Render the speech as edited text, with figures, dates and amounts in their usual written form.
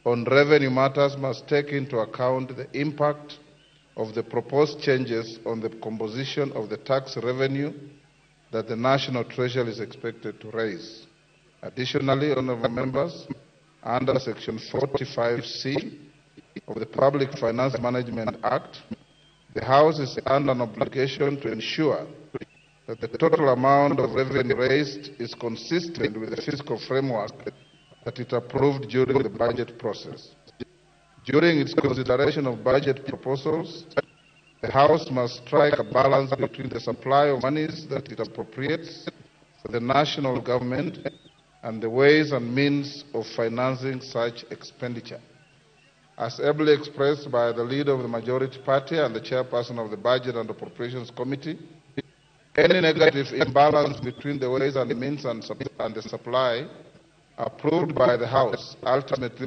on revenue matters must take into account the impact of the proposed changes on the composition of the tax revenue that the National Treasury is expected to raise. Additionally, honourable members, under Section 45C of the Public Finance Management Act, the House is under an obligation to ensure that the total amount of revenue raised is consistent with the fiscal framework that it approved during the budget process. During its consideration of budget proposals, the House must strike a balance between the supply of monies that it appropriates for the national government and the ways and means of financing such expenditure. As ably expressed by the leader of the majority party and the chairperson of the Budget and Appropriations Committee, any negative imbalance between the ways and means and the supply approved by the House ultimately